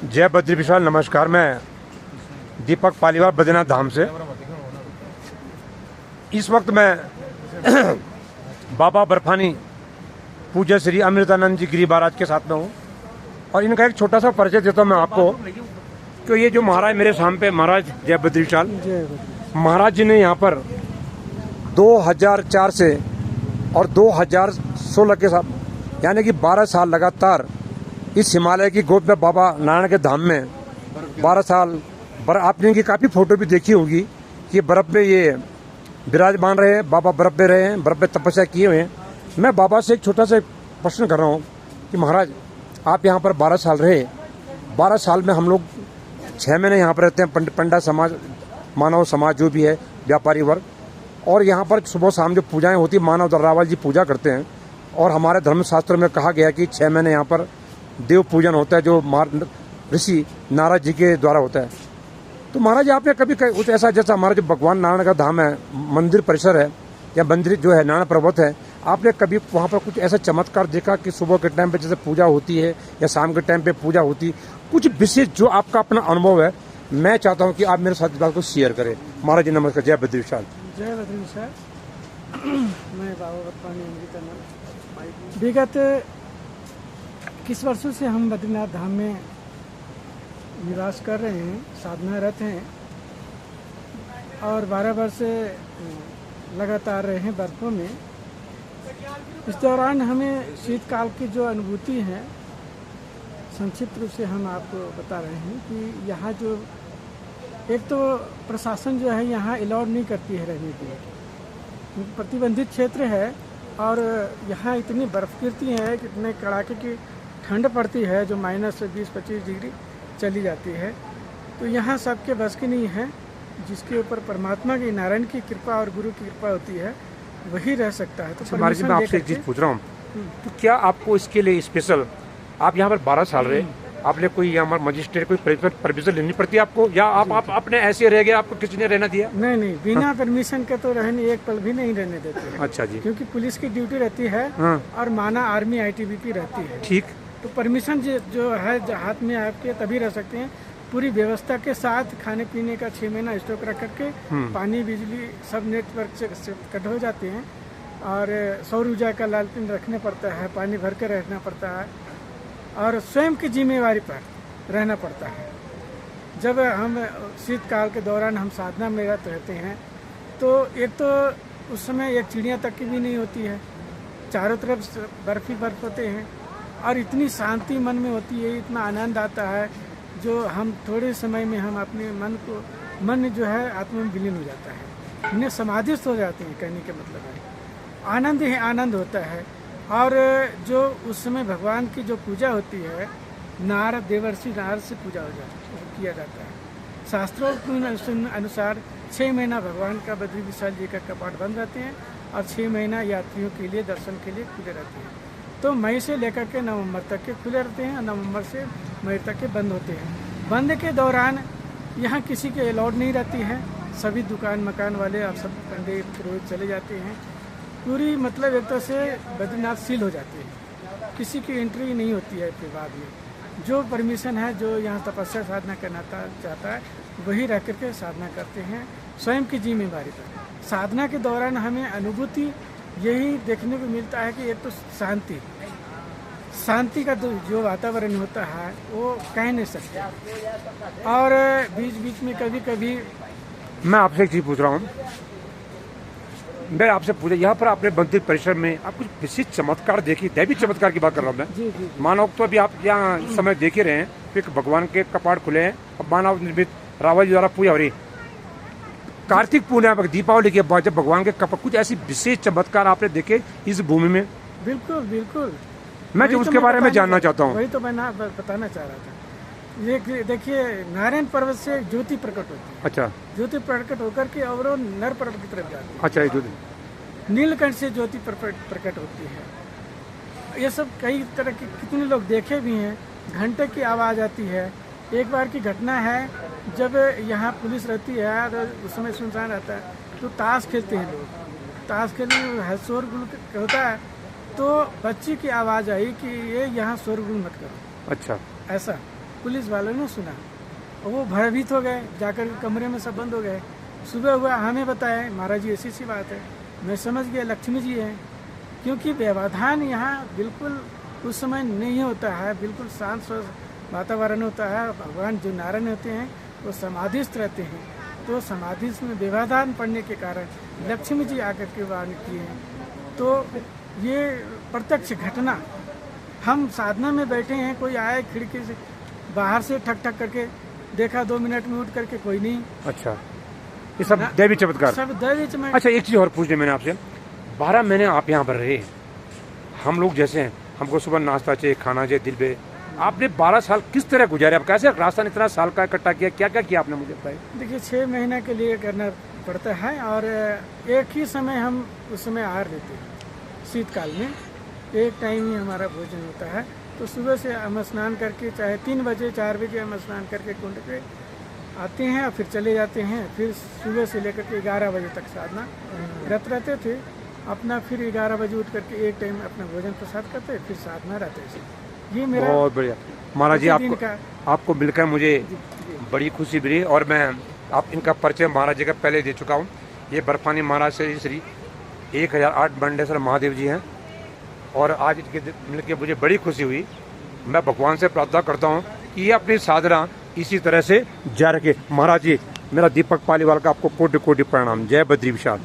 जय बद्री विशाल। नमस्कार, मैं दीपक पालीवाल बद्रीनाथ धाम से। इस वक्त मैं बाबा बर्फानी पूज्य श्री अमृतानंद जी गिरी महाराज के साथ में हूँ और इनका एक छोटा सा परिचय देता हूँ मैं आपको कि ये जो महाराज मेरे सामने पे महाराज जय बद्री विशाल महाराज जी ने यहाँ पर 2004 से और 2016 के साथ यानी कि 12 साल लगातार इस हिमालय की गोद में बाबा नारायण के धाम में 12 साल आपने इनकी काफ़ी फोटो भी देखी होगी कि बर्फ़ में ये विराजमान रहे हैं। बाबा बर्फ़ में रहे हैं, बर्फ़ में तपस्या किए हुए हैं। मैं बाबा से एक छोटा सा प्रश्न कर रहा हूँ कि महाराज आप यहाँ पर 12 साल रहे, 12 साल में हम लोग 6 महीने यहाँ पर रहते हैं, पंडा समाज, मानव समाज जो भी है, व्यापारी वर्ग, और यहाँ पर सुबह शाम जो पूजाएं होती मानव रावल जी पूजा करते हैं और हमारे धर्मशास्त्र में कहा गया कि 6 महीने यहाँ पर देव पूजन होता है जो ऋषि नारद जी के द्वारा होता है। तो महाराज आपने कभी कुछ ऐसा, जैसा हमारा जो भगवान नारायण का धाम है, मंदिर परिसर है या मंदिर जो है नारायण पर्वत है, आपने कभी वहाँ पर कुछ ऐसा चमत्कार देखा कि सुबह के टाइम पे जैसे पूजा होती है या शाम के टाइम पे पूजा होती, कुछ विशेष जो आपका अपना अनुभव है, मैं चाहता हूँ कि आप मेरे साथ इस बात को शेयर करें। महाराज जी नमस्कार। जय बद्री विशाल। जय बद्री विशाल। मैं बाबा बर्फानी अमृतानंद। विगत किस वर्षों से हम बद्रीनाथ धाम में निवास कर रहे हैं, साधनारत हैं और 12 वर्ष से लगातार रहे हैं बर्फों में। इस दौरान हमें शीतकाल की जो अनुभूति है, संक्षिप्त रूप से हम आपको बता रहे हैं कि यहाँ जो एक तो प्रशासन जो है यहाँ अलाउड नहीं करती है रहने के लिए, प्रतिबंधित क्षेत्र है और यहाँ इतनी बर्फ़ गिरती है, कितने कड़ाके की ठंड पड़ती है जो -20-25 डिग्री चली जाती है। तो यहाँ सबके बस की नहीं है। जिसके ऊपर परमात्मा की, नारायण की कृपा और गुरु की कृपा होती है, वही रह सकता है। तो महाराज जी मैं आपसे एक चीज़ पूछ रहा हूँ, तो क्या आपको इसके लिए स्पेशल, आप यहाँ पर 12 साल रहे, आपने कोई यहाँ मजिस्ट्रेट कोई परमिशन लेनी पड़ती है आपको, या आप अपने ऐसे रह गए, आपको किसी ने रहना दिया? नहीं, बिना परमिशन के तो रहने एक पल भी नहीं रहने देते। अच्छा जी। क्योंकि पुलिस की ड्यूटी रहती है और माना आर्मी ITBP रहती है। ठीक। तो परमिशन जो है हाथ में आपके तभी रह सकते हैं, पूरी व्यवस्था के साथ, खाने पीने का 6 महीना स्टॉक रख करके, पानी बिजली सब नेटवर्क से कट हो जाते हैं और सौर ऊर्जा का लालटेन रखना पड़ता है, पानी भर के रखना पड़ता है और स्वयं की जिम्मेवारी पर रहना पड़ता है। जब हम शीतकाल के दौरान हम साधना में रहते हैं तो एक तो उस समय एक चिड़िया तक की भी नहीं होती है, चारों तरफ बर्फ ही बर्फ होते हैं और इतनी शांति मन में होती है, इतना आनंद आता है जो हम थोड़े समय में हम अपने मन जो है आत्मा में विलीन हो जाता है, इन्हें समाधिस्थ हो जाते हैं। कहने के मतलब है आनंद ही आनंद होता है। और जो उस समय भगवान की जो पूजा होती है, नारद देवर्षि नारद से पूजा किया जाता है। शास्त्रों के अनुसार 6 महीना भगवान का बद्री विशाल जी का कपाट बंद रहते हैं और 6 महीना यात्रियों के लिए दर्शन के लिए खुले रहते हैं। तो मई से लेकर के नवंबर तक के खुले रहते हैं और नवंबर से मई तक के बंद होते हैं। बंद के दौरान यहाँ किसी के अलाउड नहीं रहती है, सभी दुकान मकान वाले और सब पंडित पुरोहित चले जाते हैं। पूरी मतलब एक तरह से बद्रीनाथ सील हो जाती है, किसी की एंट्री नहीं होती है। फिर बाद में जो परमिशन है, जो यहाँ तपस्या साधना करना चाहता है, वही रह करके साधना करते हैं स्वयं की जिम्मेवारी पर। साधना के दौरान हमें अनुभूति यही देखने को मिलता है कि एक तो शांति का जो वातावरण होता है वो कह नहीं सकते। और बीच बीच में कभी कभी मैं आपसे एक चीज़ पूछ रहा हूँ, मैं आपसे पूछा, यहाँ पर आपने मंदिर परिसर में आप कुछ विशेष चमत्कार देखी, दैवी चमत्कार की बात कर रहा हूँ मैं। जी। मानव तो अभी आप यहाँ समय देख ही रहे हैं, फिर भगवान के कपाट खुले हैं और मानव निर्मित रावल जी द्वारा पूजा हो रही। कार्तिक पूर्णिमा पर, दीपावली के बाद जब भगवान के कपाट, कुछ ऐसी विशेष चमत्कार आपने देखे इस भूमि में? बिल्कुल। मैं जो उसके बारे में जानना चाहता हूँ। वही तो मैं बताना चाह रहा था। ये देखिए, नारायण पर्वत से ज्योति प्रकट होती है। अच्छा। ज्योति प्रकट होकर के और वो नर पर्वत की तरफ जाती है। अच्छा। ये ज्योति नीलकंठ से ज्योति प्रकट होती है। ये सब कई तरह के कितने लोग देखे भी हैं। घंटे की आवाज़ आती है। एक बार की घटना है, जब यहाँ पुलिस रहती है और उस समय सुनसान रहता है, तो ताश खेलते हैं लोग। ताश खेलने में शोरगुल होता है, तो बच्ची की आवाज़ आई कि ये यहाँ शोरगुल मत करो। अच्छा। ऐसा पुलिस वालों ने सुना और वो भयभीत हो गए, जाकर कमरे में सब बंद हो गए। सुबह हुआ, हमें बताया महाराज जी ऐसी सी बात है। मैं समझ गया लक्ष्मी जी हैं, क्योंकि व्यवधान यहाँ बिल्कुल उस समय नहीं होता है, बिल्कुल शांत स्वस्थ वातावरण होता है। भगवान जो नारायण होते हैं वो समाधिस्थ रहते हैं, तो समाधि में व्यवधान पड़ने के कारण लक्ष्मी जी आकर के वाण किए हैं। तो ये प्रत्यक्ष घटना, हम साधना में बैठे हैं, कोई आए खिड़की से बाहर से ठक ठक करके देखा, 2 मिनट में उठ करके कोई नहीं। अच्छा, ये सब दैवी चमत्कार। सब दैवी चमत्कार। अच्छा, एक चीज और पूछनी मैंने आपसे, 12 महीने आप यहाँ पर रहे, हम लोग जैसे हैं, हमको सुबह नाश्ता चाहिए, खाना चाहिए दिल पे, आपने 12 साल किस तरह गुजारे? आप कैसे राशन इतना साल का इकट्ठा किया, क्या क्या किया आपने, मुझे बताइए। देखिए 6 महीने के लिए करना पड़ता है, और एक ही समय हम उस समय आहार लेते हैं। शीतकाल में एक टाइम ही हमारा भोजन होता है। तो सुबह से हम स्नान करके, चाहे 3 बजे 4 बजे हम स्नान करके कुंड पे आते हैं और फिर चले जाते हैं। फिर सुबह से लेकर के 11 बजे तक साधना रत रहते थे अपना। फिर 11 बजे उठ करके एक टाइम अपना भोजन प्रसाद करते, फिर साधना रहते थे। ये मेरा बहुत बढ़िया महाराज जी, आपको मिलकर मुझे बड़ी खुशी मिली। और मैं आप इनका परिचय महाराज जी का पहले दे चुका हूँ। ये बर्फानी महाराज श्री 1008 बंडेश्वर महादेव जी हैं, और आज इनके मिलकर मुझे बड़ी खुशी हुई। मैं भगवान से प्रार्थना करता हूँ कि ये अपनी साधना इसी तरह से जारी रखे। महाराज जी, मेरा दीपक पालीवाल का आपको कोटि कोटि प्रणाम। जय बद्री विशाल।